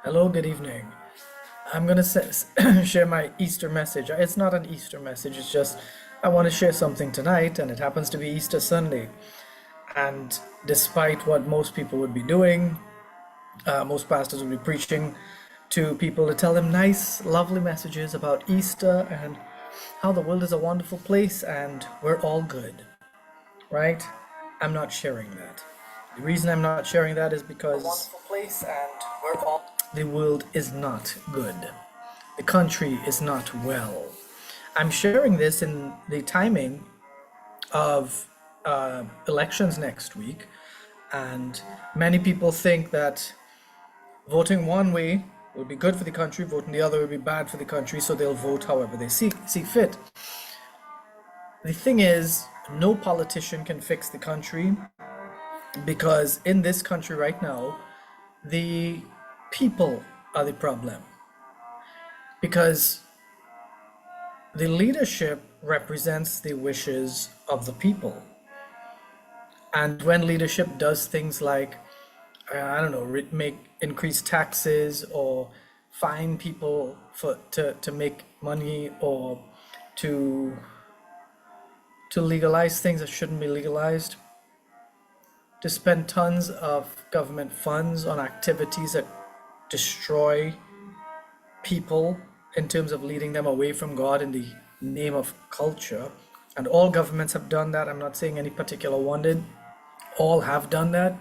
Hello, good evening. I'm going to share my Easter message. It's not an Easter message, it's just I want to share something tonight, and it happens to be Easter Sunday. And despite what most people would be doing, most pastors would be preaching to people to tell them nice, lovely messages about Easter and how the world is a wonderful place and we're all good, right? I'm not sharing that. The reason I'm not sharing that is because a wonderful place and we're all the world is not good. The country is not well. I'm sharing this in the timing of elections next week, and many people think that voting one way will be good for the country, voting the other will be bad for the country, so they'll vote however they see fit. The thing is, no politician can fix the country because in this country right now, the people are the problem. Because the leadership represents the wishes of the people. And when leadership does things like, I don't know, make increase taxes or fine people to make money or to legalize things that shouldn't be legalized, to spend tons of government funds on activities that destroy people in terms of leading them away from God in the name of culture. And all governments have done that. I'm not saying any particular one did. All have done that.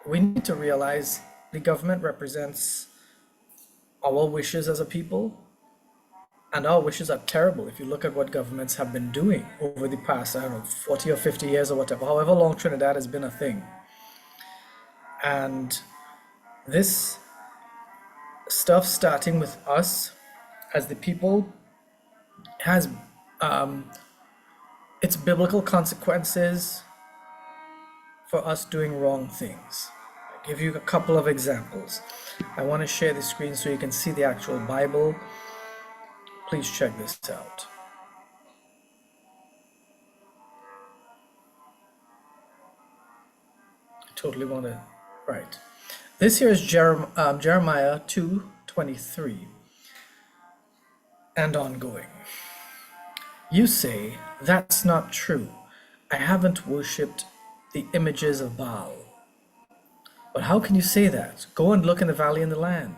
We need to realize the government represents our wishes as a people, and our wishes are terrible if you look at what governments have been doing over the past, I don't know, 40 or 50 years or whatever, however long Trinidad has been a thing. And this stuff, starting with us as the people, has its biblical consequences for us doing wrong things. I'll give you a couple of examples. I want to share the screen so you can see the actual Bible. Please check this out. I totally want to, right. This here is Jeremiah 2:23 and ongoing. You say, that's not true. I haven't worshipped the images of Baal. But how can you say that? Go and look in the valley in the land,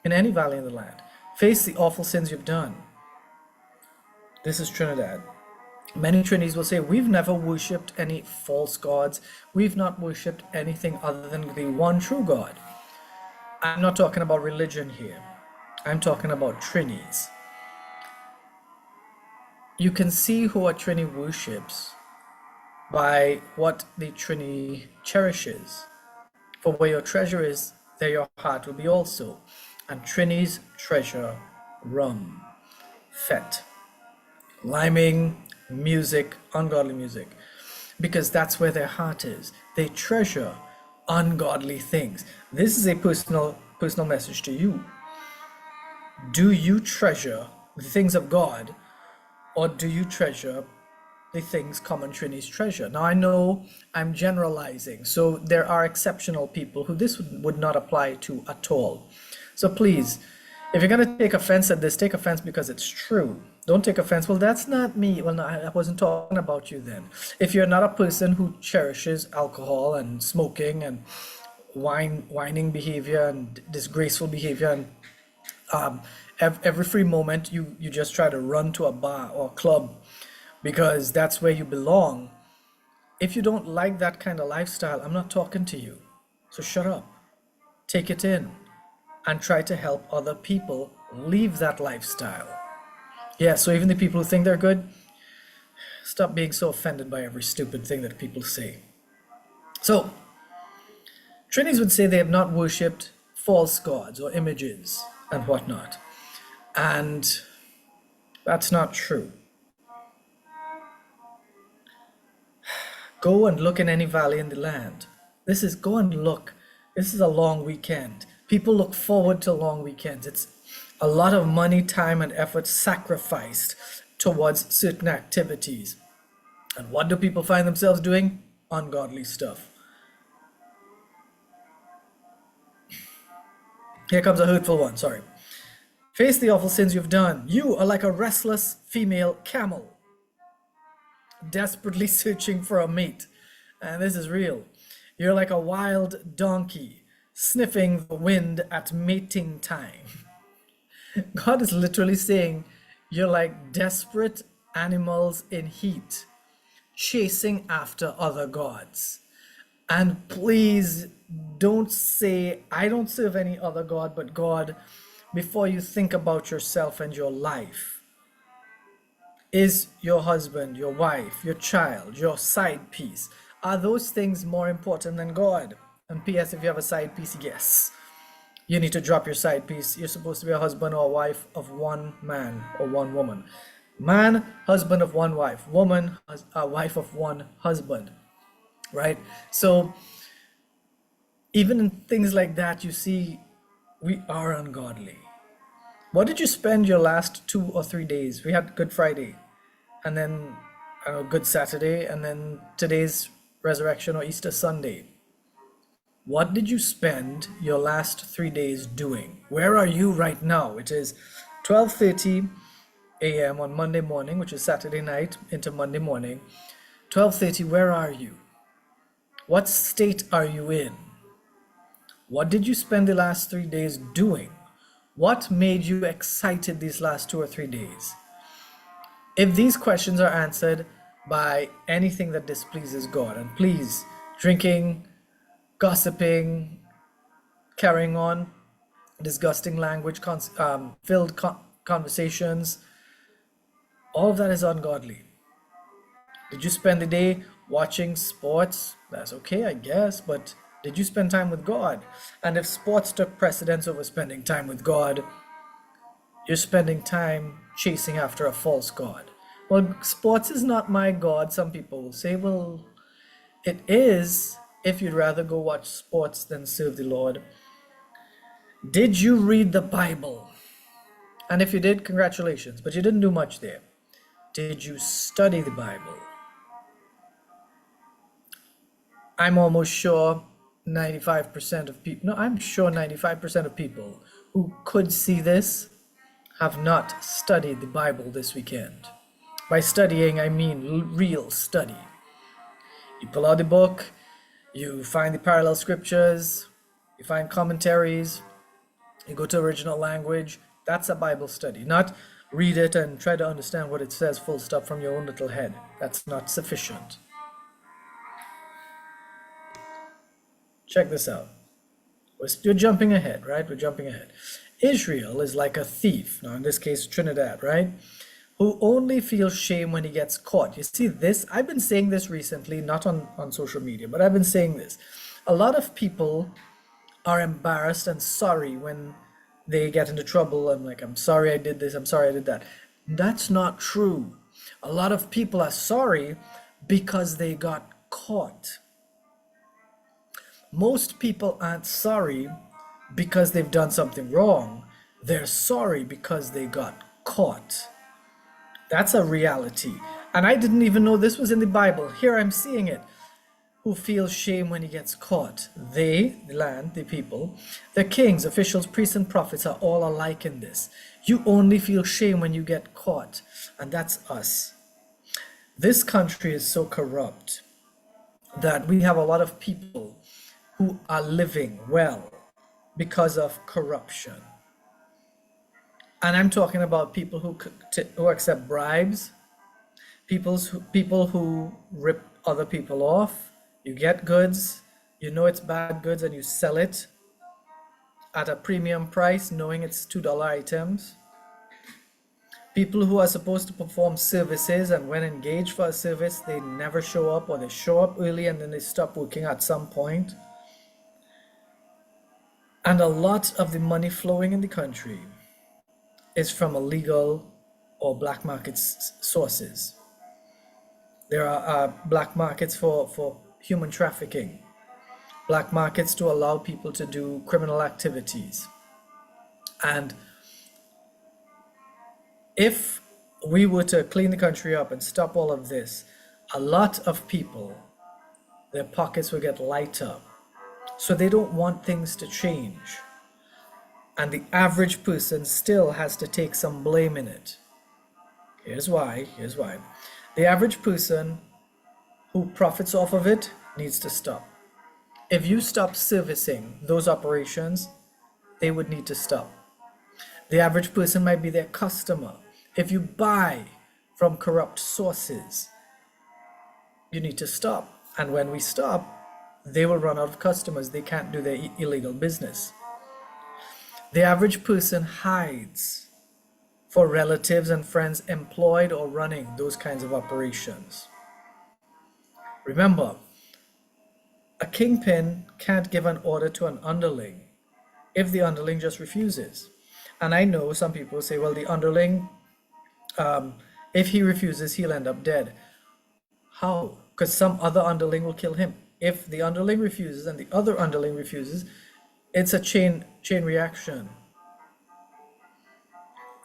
in any valley in the land. Face the awful sins you've done. This is Trinidad. Many Trinities will say, we've never worshipped any false gods. We've not worshipped anything other than the one true God. I'm not talking about religion here. I'm talking about Trinities. You can see who a Trini worships by what the Trinity cherishes. For where your treasure is, there your heart will be also. And Trinities treasure rum, fet, liming, music, ungodly music, because that's where their heart is. They treasure ungodly things. This is a personal message to you. Do you treasure the things of God, or do you treasure the things common Trinities treasure? Now I know I'm generalizing, so there are exceptional people who this would not apply to at all. So please, if you're going to take offense at this, take offense because it's true. Don't take offense, well, that's not me. Well, no, I wasn't talking about you then. If you're not a person who cherishes alcohol and smoking and whining behavior and disgraceful behavior, and every free moment you just try to run to a bar or club because that's where you belong. If you don't like that kind of lifestyle, I'm not talking to you. So shut up, take it in, and try to help other people leave that lifestyle. Yeah, so even the people who think they're good, stop being so offended by every stupid thing that people say. So, Trinities would say they have not worshipped false gods or images and whatnot. And that's not true. Go and look in any valley in the land. Go and look. This is a long weekend. People look forward to long weekends. It's a lot of money, time, and effort sacrificed towards certain activities. And what do people find themselves doing? Ungodly stuff. Here comes a hurtful one, sorry. Face the awful sins you've done. You are like a restless female camel, desperately searching for a mate. And this is real. You're like a wild donkey, sniffing the wind at mating time. God is literally saying you're like desperate animals in heat, chasing after other gods. And please don't say, I don't serve any other God but God, before you think about yourself and your life. Is your husband, your wife, your child, your side piece, are those things more important than God? And P.S. if you have a side piece, yes. You need to drop your side piece. You're supposed to be a husband or a wife of one man or one woman. Man, husband of one wife. Woman, a wife of one husband. Right? So even in things like that, you see, we are ungodly. What did you spend your last 2 or 3 days? We had Good Friday, and then Good Saturday, and then today's Resurrection or Easter Sunday. What did you spend your last 3 days doing? Where are you right now? It is 12:30 a.m. on Monday morning, which is Saturday night into Monday morning. 12:30, where are you? What state are you in? What did you spend the last 3 days doing? What made you excited these last 2 or 3 days? If these questions are answered by anything that displeases God, and please, drinking, gossiping, carrying on, disgusting language, filled conversations, all of that is ungodly. Did you spend the day watching sports? That's okay, I guess, but did you spend time with God? And if sports took precedence over spending time with God, you're spending time chasing after a false God. Well, sports is not my God. Some people will say, well, it is if you'd rather go watch sports than serve the Lord. Did you read the Bible? And if you did, congratulations, but you didn't do much there. Did you study the Bible? I'm almost sure 95% of people, no, I'm sure 95% of people who could see this have not studied the Bible this weekend. By studying, I mean real study. You pull out the book, you find the parallel scriptures, you find commentaries, you go to original language. That's a Bible study. Not read it and try to understand what it says full stop from your own little head. That's not sufficient. Check this out. You're jumping ahead, right? We're jumping ahead. Israel is like a thief, now in this case Trinidad, right? Who only feels shame when he gets caught. You see this? I've been saying this recently, not on social media, but I've been saying this. A lot of people are embarrassed and sorry when they get into trouble. I'm like, I'm sorry I did this, I'm sorry I did that. That's not true. A lot of people are sorry because they got caught. Most people aren't sorry because they've done something wrong. They're sorry because they got caught. That's a reality. And I didn't even know this was in the Bible. Here I'm seeing it. Who feels shame when he gets caught? They, the land, the people, the kings, officials, priests, and prophets are all alike in this. You only feel shame when you get caught. And that's us. This country is so corrupt that we have a lot of people who are living well because of corruption. And I'm talking about people who accept bribes, people who rip other people off. You get goods, you know it's bad goods, and you sell it at a premium price, knowing it's $2 items. People who are supposed to perform services, and when engaged for a service, they never show up, or they show up early and then they stop working at some point. And a lot of the money flowing in the country is from illegal or black market sources. There are black markets for human trafficking, black markets to allow people to do criminal activities. And if we were to clean the country up and stop all of this, a lot of people, their pockets will get lighter. So they don't want things to change. And the average person still has to take some blame in it. Here's why. The average person who profits off of it needs to stop. If you stop servicing those operations, they would need to stop. The average person might be their customer. If you buy from corrupt sources, you need to stop. And when we stop, they will run out of customers. They can't do their illegal business. The average person hides for relatives and friends employed or running those kinds of operations. Remember, a kingpin can't give an order to an underling if the underling just refuses. And I know some people say, well, the underling, if he refuses, he'll end up dead. How? Because some other underling will kill him. If the underling refuses and the other underling refuses, it's a chain reaction.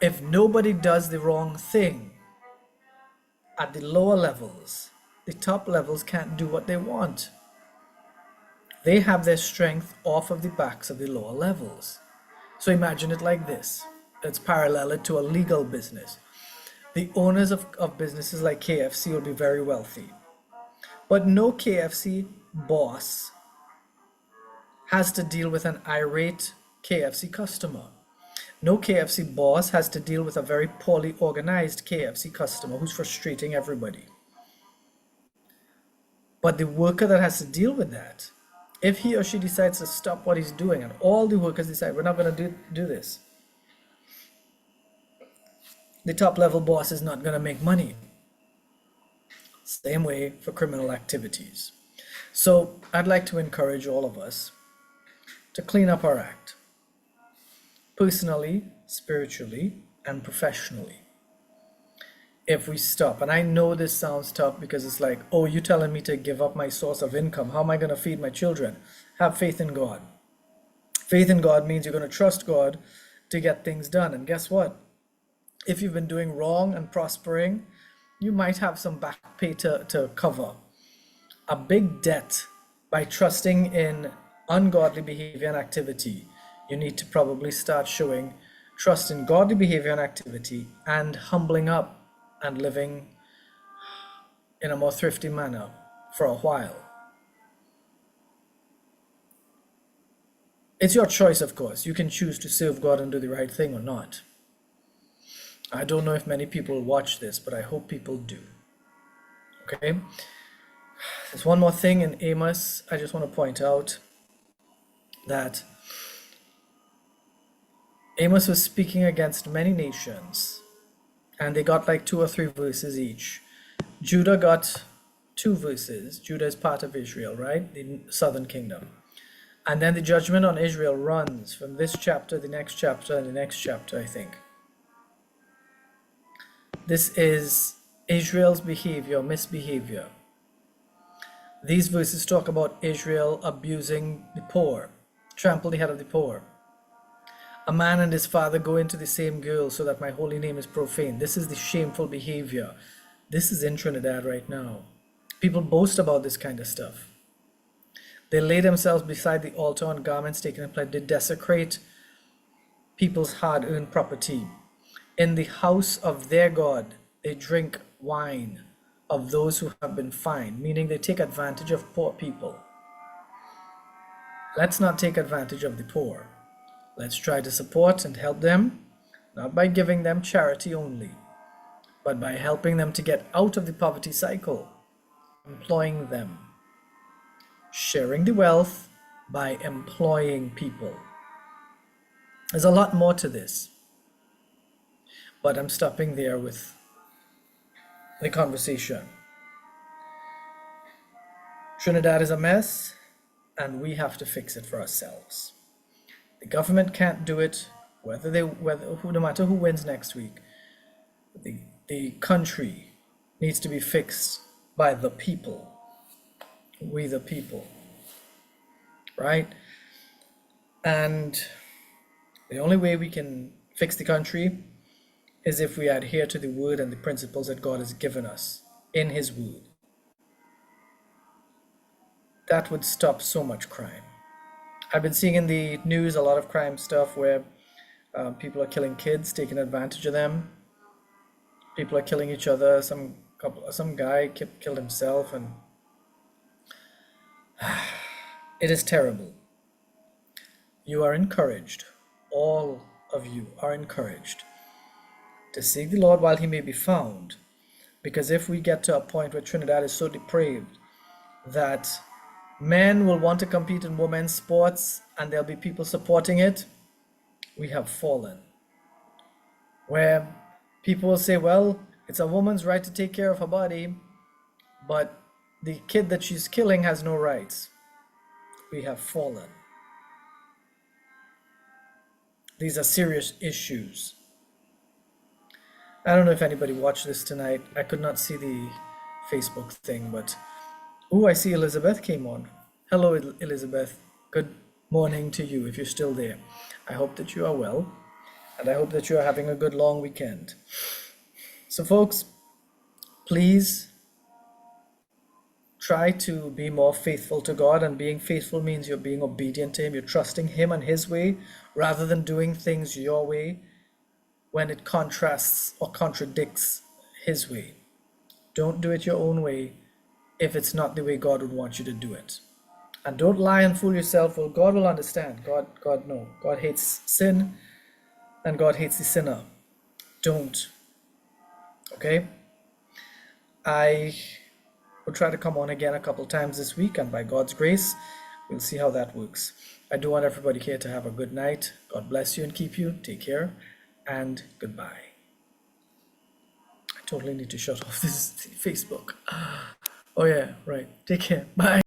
If nobody does the wrong thing at the lower levels, the top levels can't do what they want. They have their strength off of the backs of the lower levels. So imagine it like this. Let's parallel it to a legal business. The owners of businesses like KFC will be very wealthy. But no KFC boss has to deal with an irate KFC customer. No KFC boss has to deal with a very poorly organized KFC customer who's frustrating everybody. But the worker that has to deal with that, if he or she decides to stop what he's doing and all the workers decide we're not going to do this, the top level boss is not going to make money. Same way for criminal activities. So I'd like to encourage all of us to clean up our act, personally, spiritually, and professionally. If we stop, and I know this sounds tough because it's like, oh, you telling me to give up my source of income. How am I going to feed my children? Have faith in God. Faith in God means you're going to trust God to get things done. And guess what? If you've been doing wrong and prospering, you might have some back pay to cover a big debt by trusting in ungodly behavior and activity. You need to probably start showing trust in godly behavior and activity and humbling up and living in a more thrifty manner for a while. It's your choice, of course. You can choose to serve God and do the right thing or not. I don't know if many people watch this, but I hope people do. Okay? There's one more thing in Amos. I just want to point out that Amos was speaking against many nations, and they got like 2 or 3 verses each. Judah got 2 verses. Judah is part of Israel, right? The southern kingdom. And then the judgment on Israel runs from this chapter, the next chapter, and the next chapter, I think. This is Israel's behavior, misbehavior. These verses talk about Israel abusing the poor, trample the head of the poor. A man and his father go into the same girl so that my holy name is profaned. This is the shameful behavior. This is in Trinidad right now. People boast about this kind of stuff. They lay themselves beside the altar on garments taken in pledge. They desecrate people's hard-earned property. In the house of their God, they drink wine of those who have been fined, meaning they take advantage of poor people. Let's not take advantage of the poor. Let's try to support and help them, not by giving them charity only, but by helping them to get out of the poverty cycle, employing them, sharing the wealth by employing people. There's a lot more to this, but I'm stopping there with the conversation. Trinidad is a mess, and we have to fix it for ourselves. The government can't do it, no matter who wins next week. The country needs to be fixed by the people. We the people, right? And the only way we can fix the country is if we adhere to the word and the principles that God has given us in his word. That would stop so much crime. I've been seeing in the news a lot of crime stuff where People are killing kids, taking advantage of them. People are killing each other. Some guy killed himself, and it is terrible. You are encouraged. All of you are encouraged to seek the Lord while he may be found. Because if we get to a point where Trinidad is so depraved that men will want to compete in women's sports and there'll be people supporting it, we have fallen. Where people will say, well, it's a woman's right to take care of her body, but the kid that she's killing has no rights. We have fallen. These are serious issues. I don't know if anybody watched this tonight. I could not see the Facebook thing, but I see Elizabeth came on. Hello, Elizabeth. Good morning to you if you're still there. I hope that you are well, and I hope that you are having a good long weekend. So, folks, please try to be more faithful to God, and being faithful means you're being obedient to him. You're trusting him and his way rather than doing things your way when it contrasts or contradicts his way. Don't do it your own way if it's not the way God would want you to do it. And don't lie and fool yourself. Well, God will understand. God no. God hates sin and God hates the sinner. Don't. Okay? I will try to come on again a couple times this week, and by God's grace, we'll see how that works. I do want everybody here to have a good night. God bless you and keep you. Take care, and goodbye. I totally need to shut off this Facebook. Oh yeah, right. Take care. Bye.